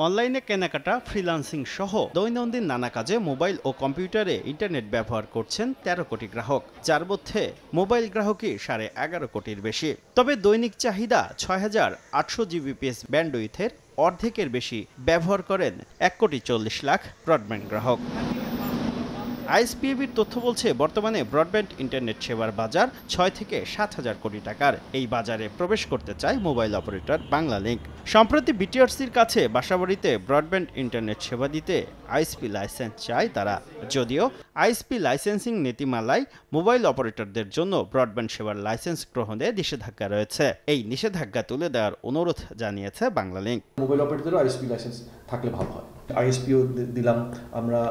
অনলাইনে কেনাকাটা, ফ্রিল্যান্সিং সহ দৈনন্দিন নানা কাজে মোবাইল ও কম্পিউটারে ইন্টারনেট ব্যবহার করছেন ১৩ কোটি গ্রাহক, যার মধ্যে মোবাইল গ্রাহকই ১১.৫ কোটির বেশি। তবে দৈনিক চাহিদা ৬,৮০০ জিবিপিএস ব্যান্ডউইথের অর্ধেকের বেশি ব্যবহার করেন ১,৪০,০০,০০০ ব্রডব্যান্ড গ্রাহক। আইএসপিএবির তথ্য বলছে, বর্তমানে ব্রডব্যান্ড ইন্টারনেট সেবার বাজার ৬ থেকে ৭,০০০ কোটি টাকার। এই বাজারে প্রবেশ করতে চায় মোবাইল অপারেটর বাংলালিংক। সম্প্রতি বিটিআরসির কাছে বাসাবাড়িতে ব্রডব্যান্ড ইন্টারনেট সেবা দিতে আইএসপি লাইসেন্স চায় তারা। যদিও আইএসপি লাইসেন্সিং নীতিমালায় মোবাইল অপারেটরদের জন্য ব্রডব্যান্ড সেবার লাইসেন্স গ্রহণে নিষেধাজ্ঞা রয়েছে। এই নিষেধাজ্ঞা তুলে দেওয়ার অনুরোধ জানিয়েছে বাংলালিংক। মোবাইল অপারেটরও আইএসপি লাইসেন্স থাকলে ভালো হয়। আইএসপিও দিলাম,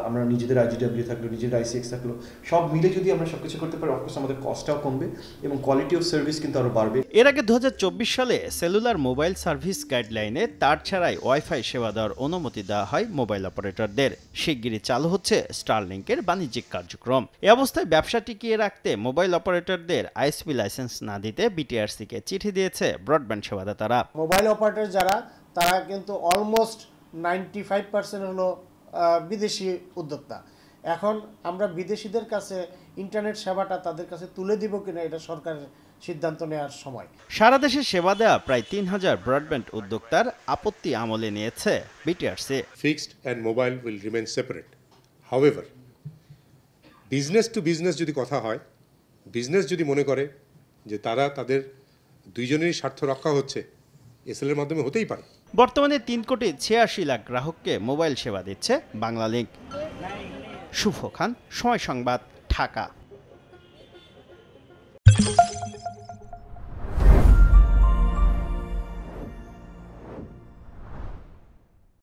আমরা নিজেদের আইজিডব্লিউ থাকলো, নিজেদের আইসিএক্স থাকলো, সব মিলে যদি আমরা সবকিছু করতে পারি, অফকোর্স আমাদের কস্টটাও কমবে এবং কোয়ালিটি অফ সার্ভিস কিন্তু আরো বাড়বে। এর আগে ২০২৪ সালে সেলুলার মোবাইল সার্ভিস গাইডলাইনে তার ছাড়াই ওয়াইফাই সেবা দেওয়ার অনুমতি দেওয়া হয় মোবাইল অপারেটরদের। শিগগিরই চালু হচ্ছে স্টারলিংকের বাণিজ্যিক কার্যক্রম। এ অবস্থায় ব্যবসা টিকিয়ে রাখতে মোবাইল অপারেটরদের আইএসপি লাইসেন্স না দিতে বিটিআরসিকে চিঠি দিয়েছে ব্রডব্যান্ড সেবাদাতারা। মোবাইল অপারেটর যারা, তারা কিন্তু অলমোস্ট 95% হলো বিদেশি উদ্যোক্তা। এখন আমরা বিদেশিদের কাছে ইন্টারনেট সেবাটা তাদের কাছে তুলে দিব কিনা, এটা সরকারের সিদ্ধান্ত নেওয়ার সময়। সারা দেশে সেবা দেওয়া প্রায় ৩,০০০ ব্রডব্যান্ড উদ্যোক্তার আপত্তি আমলে নিয়েছে BTRC. Fixed and mobile will remain separate. However, business to business যদি কথা হয়, বিজনেস যদি মনে করে যে তারা তাদের দুইজনেরই স্বার্থ রক্ষা হচ্ছে, এসএল এর মাধ্যমে হতেই পারে। বর্তমানে ৩,৮৬,০০,০০০ গ্রাহককে মোবাইল সেবা দিচ্ছে বাংলালিংক। শুভ খান, সময় সংবাদ, ঢাকা।